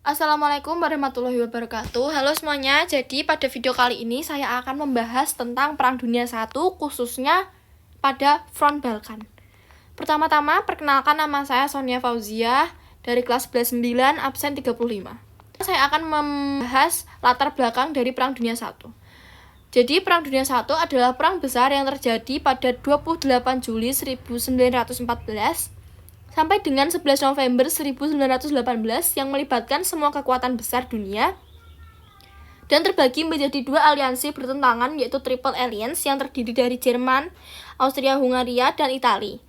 Assalamualaikum warahmatullahi wabarakatuh. Halo semuanya, jadi pada video kali ini saya akan membahas tentang Perang Dunia I, khususnya pada Front Balkan. Pertama-tama, perkenalkan, nama saya Sonia Fauzia dari kelas 11-9, absen 35. Saya akan membahas latar belakang dari Perang Dunia I. Jadi, Perang Dunia I adalah perang besar yang terjadi pada 28 Juli 1914 sampai dengan 11 November 1918 yang melibatkan semua kekuatan besar dunia dan terbagi menjadi dua aliansi bertentangan, yaitu Triple Alliance yang terdiri dari Jerman, Austria-Hungaria, dan Italia,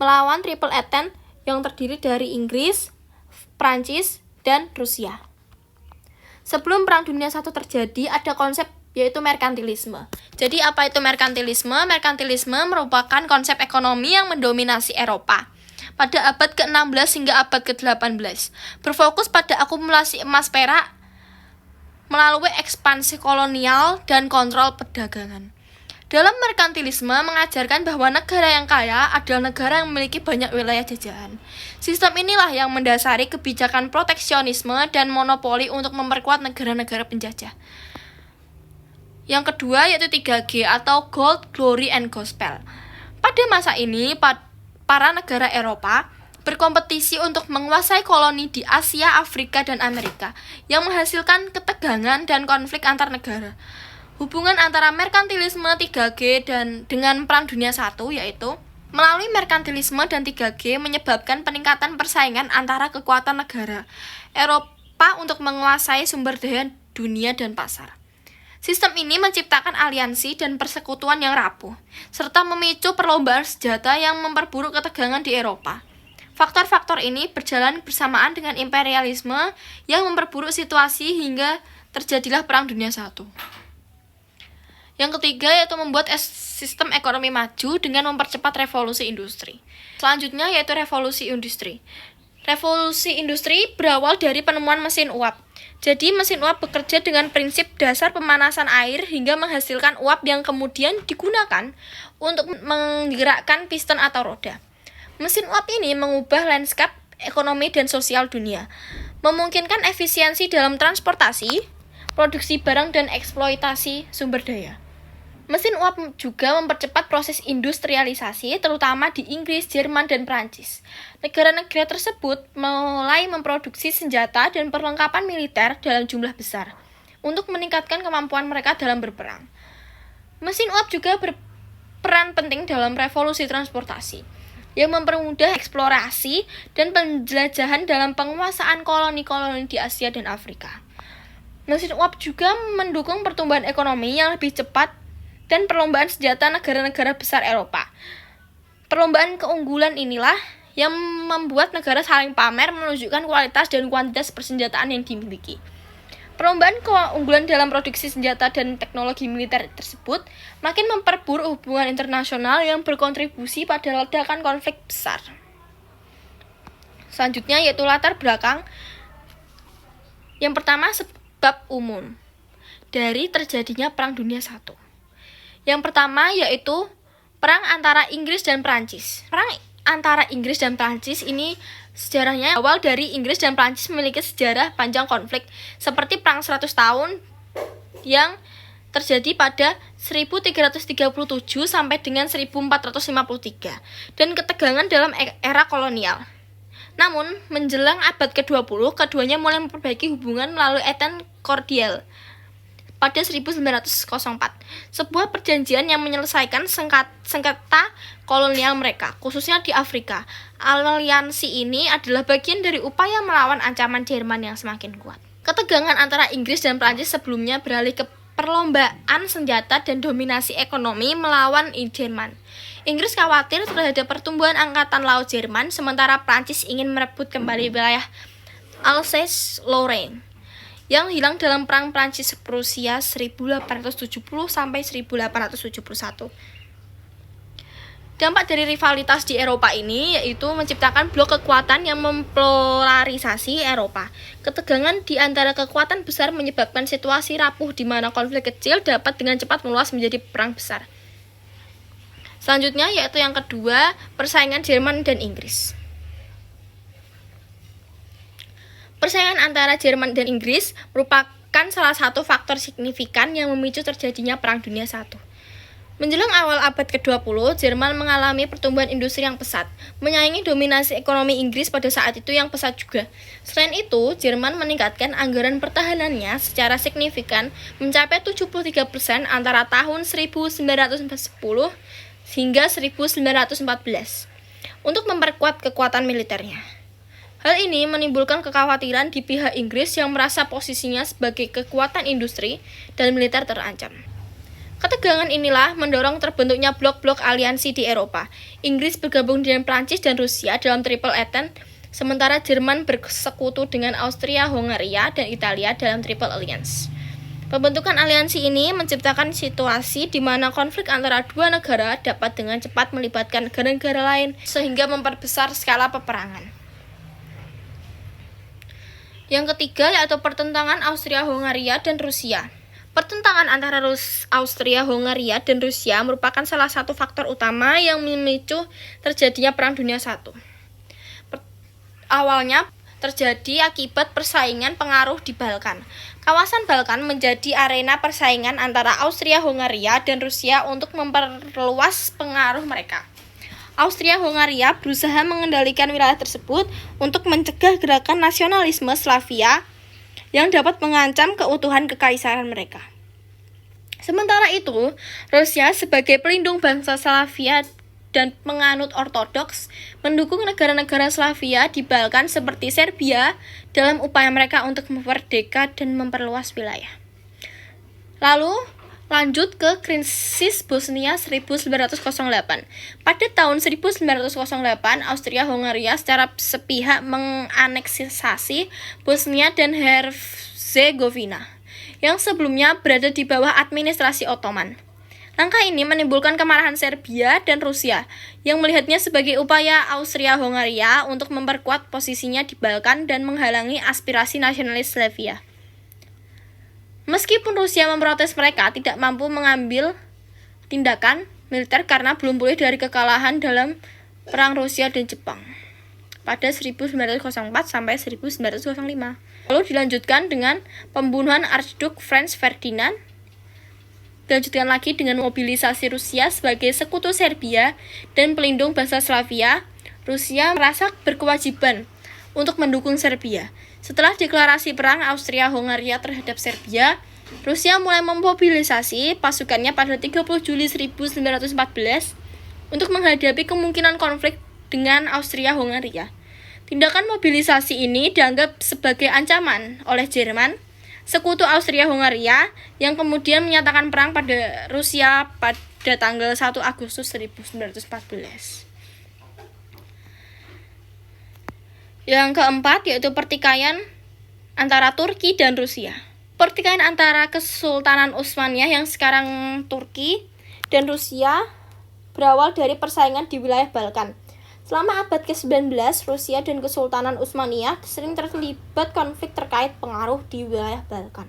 melawan Triple Entente yang terdiri dari Inggris, Prancis, dan Rusia. Sebelum Perang Dunia I terjadi, ada konsep yaitu merkantilisme. Jadi apa itu merkantilisme? Merkantilisme merupakan konsep ekonomi yang mendominasi Eropa pada abad ke-16 hingga abad ke-18, berfokus pada akumulasi emas perak melalui ekspansi kolonial dan kontrol perdagangan. Dalam merkantilisme mengajarkan bahwa negara yang kaya adalah negara yang memiliki banyak wilayah jajahan. Sistem inilah yang mendasari kebijakan proteksionisme dan monopoli untuk memperkuat negara-negara penjajah. Yang kedua yaitu 3G atau Gold, Glory, and Gospel. Pada masa ini, para negara Eropa berkompetisi untuk menguasai koloni di Asia, Afrika, dan Amerika yang menghasilkan ketegangan dan konflik antar negara. Hubungan antara merkantilisme 3G dan dengan Perang Dunia I yaitu melalui merkantilisme dan 3G menyebabkan peningkatan persaingan antara kekuatan negara Eropa untuk menguasai sumber daya dunia dan pasar. Sistem ini menciptakan aliansi dan persekutuan yang rapuh, serta memicu perlombaan senjata yang memperburuk ketegangan di Eropa. Faktor-faktor ini berjalan bersamaan dengan imperialisme yang memperburuk situasi hingga terjadilah Perang Dunia I. Yang ketiga yaitu membuat sistem ekonomi maju dengan mempercepat revolusi industri. Selanjutnya yaitu revolusi industri. Revolusi industri berawal dari penemuan mesin uap. Jadi mesin uap bekerja dengan prinsip dasar pemanasan air hingga menghasilkan uap yang kemudian digunakan untuk menggerakkan piston atau roda. Mesin uap ini mengubah lanskap ekonomi dan sosial dunia, memungkinkan efisiensi dalam transportasi, produksi barang, dan eksploitasi sumber daya. Mesin uap juga mempercepat proses industrialisasi, terutama di Inggris, Jerman, dan Prancis. Negara-negara tersebut mulai memproduksi senjata dan perlengkapan militer dalam jumlah besar untuk meningkatkan kemampuan mereka dalam berperang. Mesin uap juga berperan penting dalam revolusi transportasi, yang mempermudah eksplorasi dan penjelajahan dalam penguasaan koloni-koloni di Asia dan Afrika. Mesin uap juga mendukung pertumbuhan ekonomi yang lebih cepat dan perlombaan senjata negara-negara besar Eropa. Perlombaan keunggulan inilah yang membuat negara saling pamer menunjukkan kualitas dan kuantitas persenjataan yang dimiliki. Perlombaan keunggulan dalam produksi senjata dan teknologi militer tersebut makin memperburuk hubungan internasional yang berkontribusi pada ledakan konflik besar. Selanjutnya yaitu latar belakang. Yang pertama, sebab umum dari terjadinya Perang Dunia I. Yang pertama yaitu perang antara Inggris dan Prancis. Perang antara Inggris dan Prancis ini sejarahnya awal dari Inggris dan Prancis memiliki sejarah panjang konflik seperti Perang 100 tahun yang terjadi pada 1337 sampai dengan 1453 dan ketegangan dalam era kolonial. Namun, menjelang abad ke-20, keduanya mulai memperbaiki hubungan melalui Entente Cordiale pada 1904, sebuah perjanjian yang menyelesaikan sengketa kolonial mereka, khususnya di Afrika. Aliansi ini adalah bagian dari upaya melawan ancaman Jerman yang semakin kuat. Ketegangan antara Inggris dan Prancis sebelumnya beralih ke perlombaan senjata dan dominasi ekonomi melawan Jerman. Inggris khawatir terhadap pertumbuhan angkatan laut Jerman, sementara Prancis ingin merebut kembali wilayah Alsace-Lorraine yang hilang dalam Perang Prancis-Prusia 1870 sampai 1871. Dampak dari rivalitas di Eropa ini yaitu menciptakan blok kekuatan yang mempolarisasi Eropa. Ketegangan di antara kekuatan besar menyebabkan situasi rapuh di mana konflik kecil dapat dengan cepat meluas menjadi perang besar. Selanjutnya yaitu yang kedua, persaingan Jerman dan Inggris. Persaingan antara Jerman dan Inggris merupakan salah satu faktor signifikan yang memicu terjadinya Perang Dunia I. Menjelang awal abad ke-20, Jerman mengalami pertumbuhan industri yang pesat, menyaingi dominasi ekonomi Inggris pada saat itu yang pesat juga. Selain itu, Jerman meningkatkan anggaran pertahanannya secara signifikan mencapai 73% antara tahun 1910 hingga 1914 untuk memperkuat kekuatan militernya. Hal ini menimbulkan kekhawatiran di pihak Inggris yang merasa posisinya sebagai kekuatan industri dan militer terancam. Ketegangan inilah mendorong terbentuknya blok-blok aliansi di Eropa. Inggris bergabung dengan Prancis dan Rusia dalam Triple Entente, sementara Jerman bersekutu dengan Austria, Hongaria, dan Italia dalam Triple Alliance. Pembentukan aliansi ini menciptakan situasi di mana konflik antara dua negara dapat dengan cepat melibatkan negara-negara lain sehingga memperbesar skala peperangan. Yang ketiga yaitu pertentangan Austria-Hongaria dan Rusia. Pertentangan antara Austria-Hongaria dan Rusia merupakan salah satu faktor utama yang memicu terjadinya Perang Dunia I. Awalnya terjadi akibat persaingan pengaruh di Balkan. Kawasan Balkan menjadi arena persaingan antara Austria-Hongaria dan Rusia untuk memperluas pengaruh mereka. Austria-Hongaria berusaha mengendalikan wilayah tersebut untuk mencegah gerakan nasionalisme Slavia yang dapat mengancam keutuhan kekaisaran mereka. Sementara itu, Rusia sebagai pelindung bangsa Slavia dan penganut ortodoks mendukung negara-negara Slavia di Balkan seperti Serbia dalam upaya mereka untuk merdeka dan memperluas wilayah. Lalu, lanjut ke krisis Bosnia 1908. Pada tahun 1908, Austria-Hongaria secara sepihak menganeksasi Bosnia dan Herzegovina yang sebelumnya berada di bawah administrasi Ottoman. Langkah ini menimbulkan kemarahan Serbia dan Rusia yang melihatnya sebagai upaya Austria-Hongaria untuk memperkuat posisinya di Balkan dan menghalangi aspirasi nasionalis Slavia. Meskipun Rusia memprotes, mereka tidak mampu mengambil tindakan militer karena belum pulih dari kekalahan dalam Perang Rusia dan Jepang pada 1904 sampai 1905. Lalu dilanjutkan dengan pembunuhan Archduke Franz Ferdinand. Dilanjutkan lagi dengan mobilisasi Rusia sebagai sekutu Serbia dan pelindung bangsa Slavia. Rusia merasa berkewajiban untuk mendukung Serbia. Setelah deklarasi perang Austria-Hongaria terhadap Serbia, Rusia mulai memobilisasi pasukannya pada 30 Juli 1914 untuk menghadapi kemungkinan konflik dengan Austria-Hongaria. Tindakan mobilisasi ini dianggap sebagai ancaman oleh Jerman, sekutu Austria-Hongaria, yang kemudian menyatakan perang pada Rusia pada tanggal 1 Agustus 1914. Yang keempat yaitu pertikaian antara Turki dan Rusia. Pertikaian antara Kesultanan Utsmaniyah yang sekarang Turki dan Rusia berawal dari persaingan di wilayah Balkan. Selama abad ke-19, Rusia dan Kesultanan Utsmaniyah sering terlibat konflik terkait pengaruh di wilayah Balkan.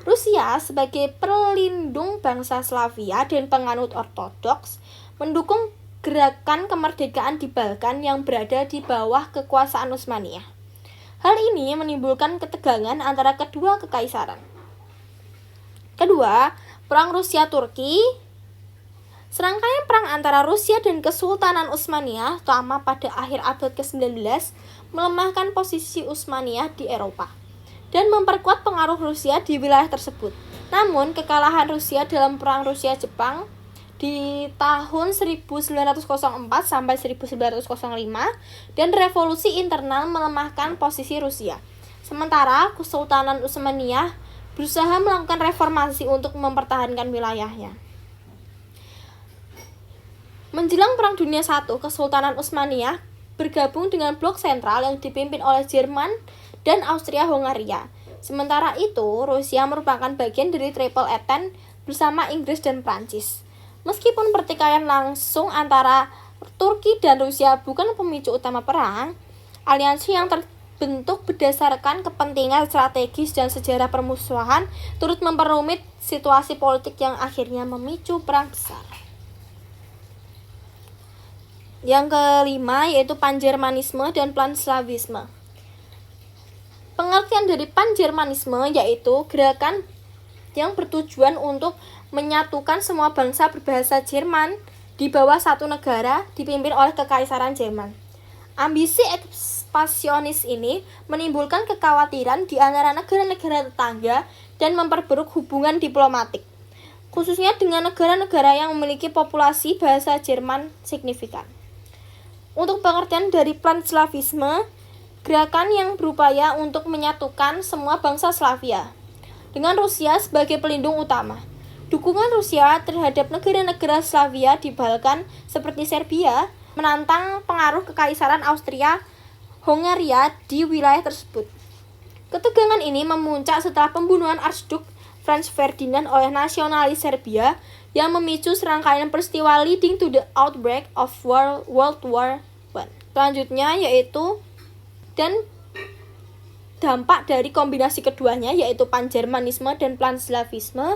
Rusia sebagai pelindung bangsa Slavia dan penganut ortodoks mendukung gerakan kemerdekaan di Balkan yang berada di bawah kekuasaan Utsmaniyah. Hal ini menimbulkan ketegangan antara kedua kekaisaran. Kedua, Perang Rusia-Turki. Serangkaian perang antara Rusia dan Kesultanan Utsmaniyah, terutama pada akhir abad ke-19, melemahkan posisi Utsmaniyah di Eropa dan memperkuat pengaruh Rusia di wilayah tersebut. Namun, kekalahan Rusia dalam Perang Rusia-Jepang di tahun 1904 sampai 1905 dan revolusi internal melemahkan posisi Rusia. Sementara Kesultanan Utsmaniyah berusaha melakukan reformasi untuk mempertahankan wilayahnya. Menjelang Perang Dunia I, Kesultanan Utsmaniyah bergabung dengan blok sentral yang dipimpin oleh Jerman dan Austria-Hongaria. Sementara itu, Rusia merupakan bagian dari Triple Entente bersama Inggris dan Prancis. Meskipun pertikaian langsung antara Turki dan Rusia bukan pemicu utama perang, aliansi yang terbentuk berdasarkan kepentingan strategis dan sejarah permusuhan turut memperumit situasi politik yang akhirnya memicu perang besar. Yang kelima yaitu Panjermanisme dan Panslavisme. Pengertian dari Pan-Jermanisme yaitu gerakan yang bertujuan untuk menyatukan semua bangsa berbahasa Jerman di bawah satu negara dipimpin oleh Kekaisaran Jerman. Ambisi ekspansionis ini menimbulkan kekhawatiran di antara negara-negara tetangga dan memperburuk hubungan diplomatik, khususnya dengan negara-negara yang memiliki populasi bahasa Jerman signifikan. Untuk pengertian dari Panslavisme, gerakan yang berupaya untuk menyatukan semua bangsa Slavia, dengan Rusia sebagai pelindung utama. Dukungan Rusia terhadap negara-negara Slavia di Balkan seperti Serbia menantang pengaruh Kekaisaran Austria-Hongaria di wilayah tersebut. Ketegangan ini memuncak setelah pembunuhan Archduke Franz Ferdinand oleh nasionalis Serbia yang memicu serangkaian peristiwa leading to the outbreak of World War I. Selanjutnya yaitu dampak dari kombinasi keduanya yaitu Pan-Jermanisme dan Panslavisme,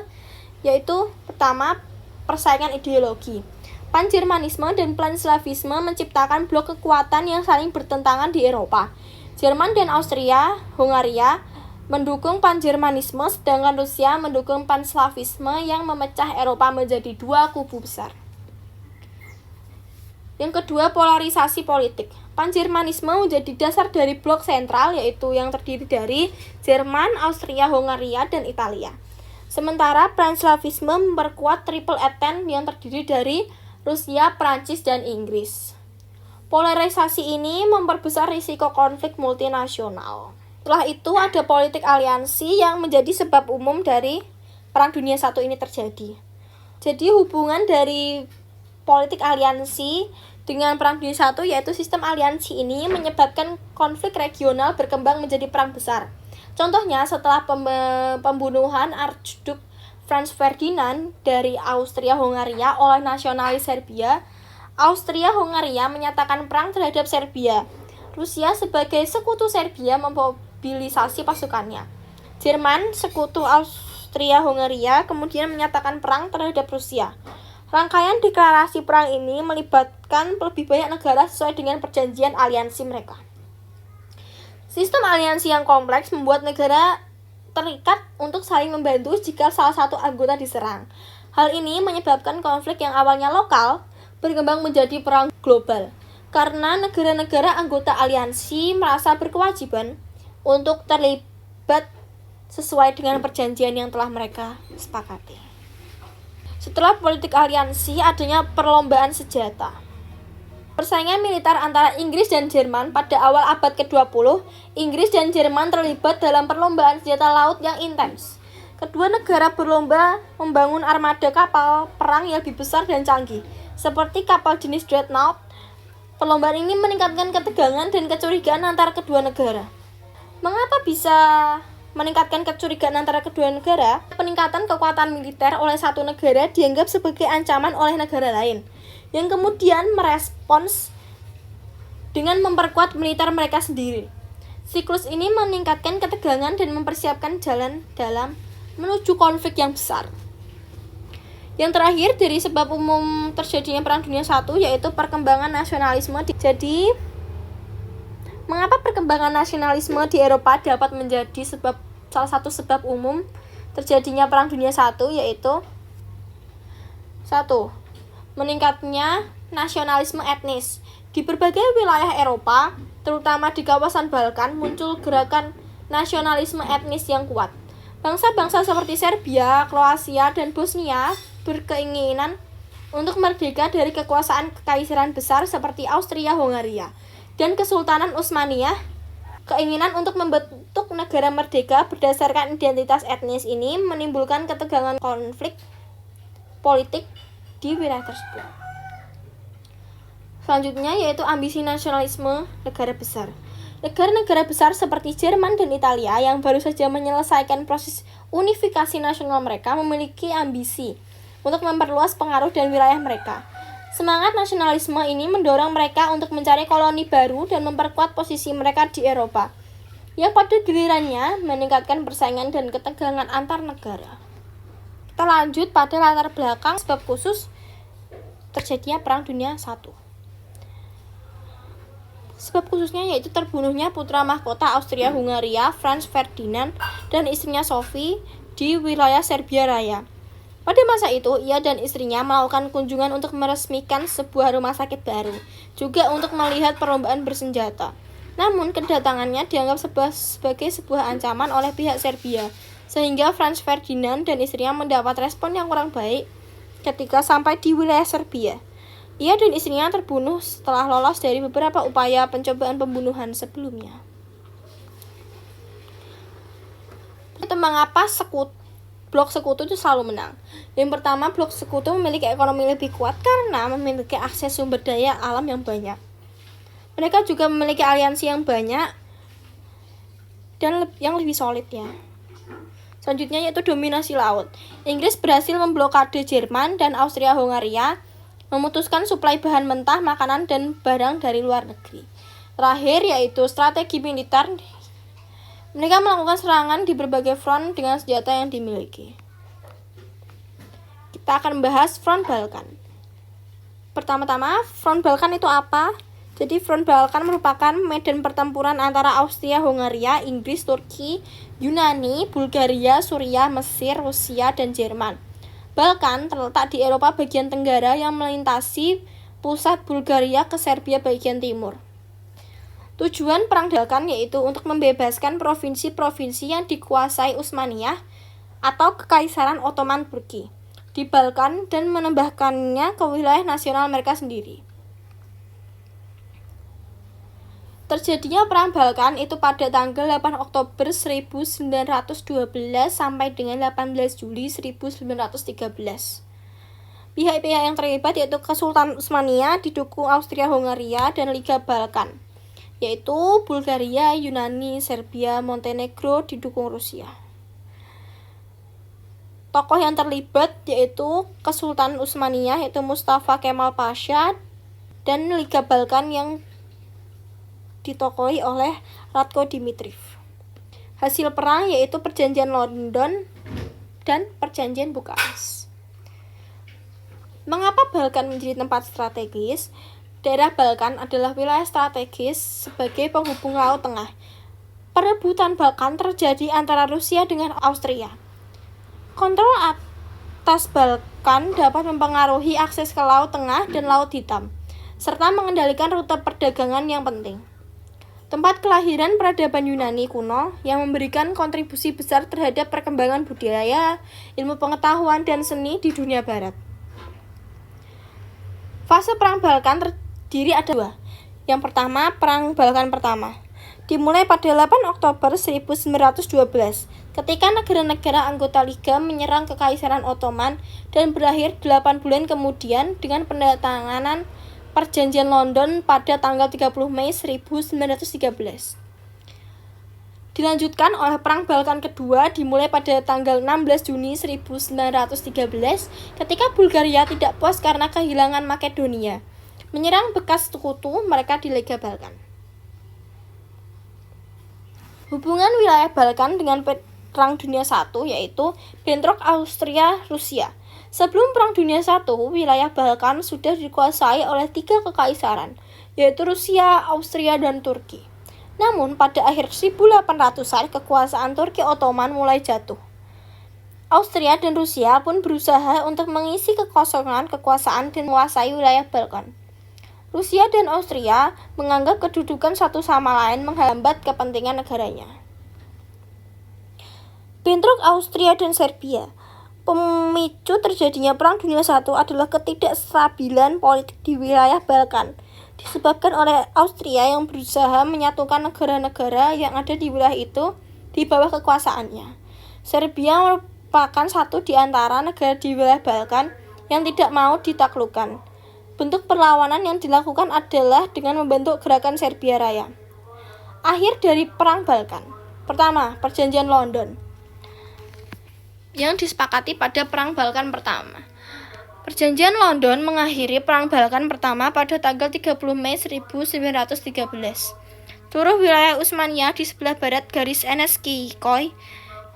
yaitu pertama, persaingan ideologi. Pan-Jermanisme dan Panslavisme menciptakan blok kekuatan yang saling bertentangan di Eropa. Jerman dan Austria-Hongaria mendukung Pan-Jermanisme, sedangkan Rusia mendukung Panslavisme yang memecah Eropa menjadi dua kubu besar. Yang kedua, polarisasi politik. Pan-Jermanisme menjadi dasar dari blok sentral, yaitu yang terdiri dari Jerman, Austria-Hongaria, dan Italia. Sementara Panslavisme memperkuat Triple Entente yang terdiri dari Rusia, Prancis, dan Inggris. Polarisasi ini memperbesar risiko konflik multinasional. Setelah itu ada politik aliansi yang menjadi sebab umum dari Perang Dunia I ini terjadi. Jadi hubungan dari politik aliansi dengan Perang Dunia I yaitu sistem aliansi ini menyebabkan konflik regional berkembang menjadi perang besar. Contohnya setelah pembunuhan Archduke Franz Ferdinand dari Austria-Hongaria oleh nasionalis Serbia, Austria-Hongaria menyatakan perang terhadap Serbia. Rusia sebagai sekutu Serbia memobilisasi pasukannya. Jerman, sekutu Austria-Hongaria, kemudian menyatakan perang terhadap Rusia. Rangkaian deklarasi perang ini melibatkan lebih banyak negara sesuai dengan perjanjian aliansi mereka. Sistem aliansi yang kompleks membuat negara terikat untuk saling membantu jika salah satu anggota diserang. Hal ini menyebabkan konflik yang awalnya lokal berkembang menjadi perang global, karena negara-negara anggota aliansi merasa berkewajiban untuk terlibat sesuai dengan perjanjian yang telah mereka sepakati. Setelah politik aliansi, adanya perlombaan senjata. Persaingan militer antara Inggris dan Jerman pada awal abad ke-20, Inggris dan Jerman terlibat dalam perlombaan senjata laut yang intens. Kedua negara berlomba membangun armada kapal perang yang lebih besar dan canggih, seperti kapal jenis Dreadnought. Perlombaan ini meningkatkan ketegangan dan kecurigaan antara kedua negara. Mengapa bisa meningkatkan kecurigaan antara kedua negara? Peningkatan kekuatan militer oleh satu negara dianggap sebagai ancaman oleh negara lain, yang kemudian merespons dengan memperkuat militer mereka sendiri. Siklus ini meningkatkan ketegangan dan mempersiapkan jalan dalam menuju konflik yang besar. Yang terakhir dari sebab umum terjadinya Perang Dunia I yaitu perkembangan nasionalisme. Jadi, mengapa perkembangan nasionalisme di Eropa dapat menjadi salah satu sebab umum terjadinya Perang Dunia I yaitu 1. Meningkatnya nasionalisme etnis. Di berbagai wilayah Eropa, terutama di kawasan Balkan, muncul gerakan nasionalisme etnis yang kuat. Bangsa-bangsa seperti Serbia, Kroasia, dan Bosnia berkeinginan untuk merdeka dari kekuasaan kekaisaran besar seperti Austria-Hongaria dan Kesultanan Utsmaniyah. Keinginan untuk membentuk negara merdeka berdasarkan identitas etnis ini menimbulkan ketegangan konflik politik di wilayah tersebut. Selanjutnya yaitu ambisi nasionalisme negara besar. Negara-negara besar seperti Jerman dan Italia yang baru saja menyelesaikan proses unifikasi nasional mereka memiliki ambisi untuk memperluas pengaruh dan wilayah mereka. Semangat nasionalisme ini mendorong mereka untuk mencari koloni baru dan memperkuat posisi mereka di Eropa, yang pada gilirannya meningkatkan persaingan dan ketegangan antar negara. Kita lanjut pada latar belakang sebab khusus terjadinya Perang Dunia I. Sebab khususnya yaitu terbunuhnya putra mahkota Austria-Hungaria Franz Ferdinand dan istrinya Sophie di wilayah Serbia Raya. Pada masa itu, ia dan istrinya melakukan kunjungan untuk meresmikan sebuah rumah sakit baru, juga untuk melihat perlombaan bersenjata. Namun, kedatangannya dianggap sebagai sebuah ancaman oleh pihak Serbia, sehingga Franz Ferdinand dan istrinya mendapat respon yang kurang baik ketika sampai di wilayah Serbia. Ia dan istrinya terbunuh setelah lolos dari beberapa upaya pencobaan pembunuhan sebelumnya. Tentang mengapa blok sekutu itu selalu menang. Yang pertama, blok sekutu memiliki ekonomi lebih kuat karena memiliki akses sumber daya alam yang banyak. Mereka juga memiliki aliansi yang banyak dan yang lebih solid ya. Selanjutnya yaitu dominasi laut. Inggris berhasil memblokade Jerman dan Austria-Hungaria, memutuskan suplai bahan mentah, makanan, dan barang dari luar negeri. Terakhir yaitu strategi militer. Mereka melakukan serangan di berbagai front dengan senjata yang dimiliki. Kita akan membahas Front Balkan. Pertama-tama, Front Balkan itu apa? Jadi Front Balkan merupakan medan pertempuran antara Austria-Hungaria, Inggris, Turki, Yunani, Bulgaria, Suriah, Mesir, Rusia, dan Jerman. Balkan terletak di Eropa bagian tenggara yang melintasi pusat Bulgaria ke Serbia bagian timur. Tujuan Perang Balkan yaitu untuk membebaskan provinsi-provinsi yang dikuasai Utsmaniyah atau Kekaisaran Ottoman Turki di Balkan dan menambahkannya ke wilayah nasional mereka sendiri. Terjadinya Perang Balkan itu pada tanggal 8 Oktober 1912 sampai dengan 18 Juli 1913. Pihak-pihak yang terlibat yaitu Kesultanan Utsmaniyah didukung Austria-Hungaria dan Liga Balkan, yaitu Bulgaria, Yunani, Serbia, Montenegro didukung Rusia. Tokoh yang terlibat yaitu Kesultanan Utsmaniyah yaitu Mustafa Kemal Pasha dan Liga Balkan yang ditokohi oleh Ratko Dimitrov. Hasil perang yaitu Perjanjian London dan Perjanjian Bukares. Mengapa Balkan menjadi tempat strategis? Daerah Balkan adalah wilayah strategis sebagai penghubung Laut Tengah. Perebutan Balkan terjadi antara Rusia dengan Austria. Kontrol atas Balkan dapat mempengaruhi akses ke Laut Tengah dan Laut Hitam, serta mengendalikan rute perdagangan yang penting. Tempat kelahiran peradaban Yunani kuno yang memberikan kontribusi besar terhadap perkembangan budaya, ilmu pengetahuan, dan seni di dunia barat. Fase Perang Balkan terdiri ada dua. Yang pertama, Perang Balkan Pertama. Dimulai pada 8 Oktober 1912, ketika negara-negara anggota Liga menyerang Kekaisaran Ottoman dan berakhir 8 bulan kemudian dengan penandatanganan Perjanjian London pada tanggal 30 Mei 1913. Dilanjutkan oleh Perang Balkan Kedua dimulai pada tanggal 16 Juni 1913 ketika Bulgaria tidak puas karena kehilangan Makedonia, menyerang bekas sekutu mereka di Liga Balkan. Hubungan wilayah Balkan dengan Perang Dunia I yaitu bentrok Austria-Rusia. Sebelum Perang Dunia I, wilayah Balkan sudah dikuasai oleh 3 kekaisaran, yaitu Rusia, Austria, dan Turki. Namun, pada akhir 1800-an, kekuasaan Turki Ottoman mulai jatuh. Austria dan Rusia pun berusaha untuk mengisi kekosongan kekuasaan dan menguasai wilayah Balkan. Rusia dan Austria menganggap kedudukan satu sama lain menghambat kepentingan negaranya. Bentrok Austria dan Serbia. Pemicu terjadinya Perang Dunia I adalah ketidakstabilan politik di wilayah Balkan, disebabkan oleh Austria yang berusaha menyatukan negara-negara yang ada di wilayah itu di bawah kekuasaannya. Serbia merupakan satu di antara negara di wilayah Balkan yang tidak mau ditaklukkan. Bentuk perlawanan yang dilakukan adalah dengan membentuk Gerakan Serbia Raya. Akhir dari Perang Balkan. Pertama, Perjanjian London yang disepakati pada Perang Balkan Pertama. Perjanjian London mengakhiri Perang Balkan Pertama pada tanggal 30 Mei 1913. Seluruh wilayah Utsmaniyah di sebelah barat garis NSK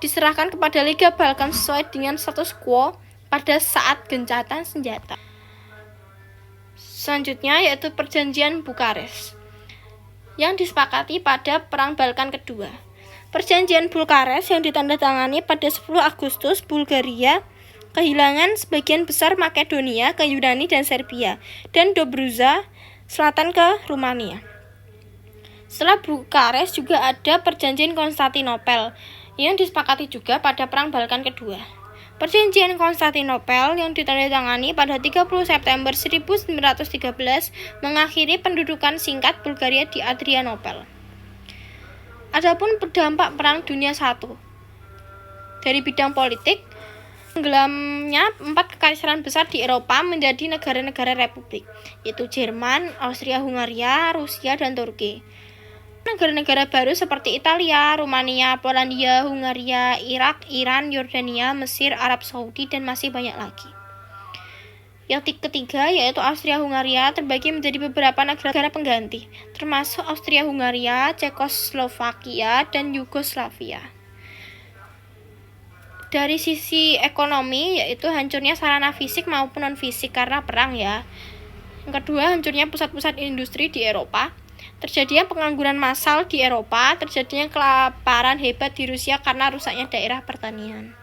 diserahkan kepada Liga Balkan sesuai dengan status quo pada saat gencatan senjata. Selanjutnya yaitu Perjanjian Bukares. yang disepakati pada Perang Balkan kedua. Perjanjian Bukares yang ditandatangani pada 10 Agustus, Bulgaria kehilangan sebagian besar Makedonia ke Yunani dan Serbia, dan Dobruja Selatan ke Rumania. Setelah Bukares juga ada Perjanjian Konstantinopel yang disepakati juga pada Perang Balkan kedua. Perjanjian Konstantinopel yang ditandatangani pada 30 September 1913 mengakhiri pendudukan singkat Bulgaria di Adrianopel. Adapun dampak Perang Dunia I dari bidang politik, tenggelamnya 4 kekaisaran besar di Eropa menjadi negara-negara republik, yaitu Jerman, Austria-Hungaria, Rusia, dan Turki. Negara-negara baru seperti Italia, Rumania, Polandia, Hungaria, Irak, Iran, Yordania, Mesir, Arab Saudi, dan masih banyak lagi. Yang ketiga yaitu Austria-Hungaria terbagi menjadi beberapa negara pengganti, termasuk Austria-Hungaria, Cekoslovakia, dan Yugoslavia. Dari sisi ekonomi yaitu hancurnya sarana fisik maupun non-fisik karena perang ya. Yang kedua, hancurnya pusat-pusat industri di Eropa. Terjadinya pengangguran massal di Eropa, terjadinya kelaparan hebat di Rusia karena rusaknya daerah pertanian.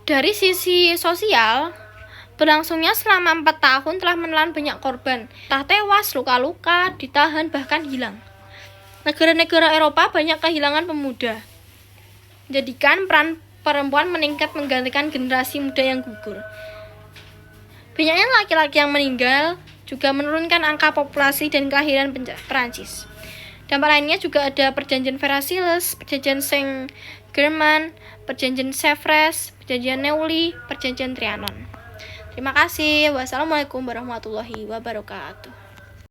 Dari sisi sosial, berlangsungnya selama 4 tahun telah menelan banyak korban, entah tewas, luka-luka, ditahan, bahkan hilang. Negara-negara Eropa banyak kehilangan pemuda, menjadikan peran perempuan meningkat menggantikan generasi muda yang gugur. Banyaknya laki-laki yang meninggal juga menurunkan angka populasi dan kelahiran Perancis. Dampak lainnya juga ada Perjanjian Versailles, Perjanjian Saint-Germain, Perjanjian Sèvres, Perjanjian Neuilly, Perjanjian Trianon. Terima kasih. Wassalamualaikum warahmatullahi wabarakatuh.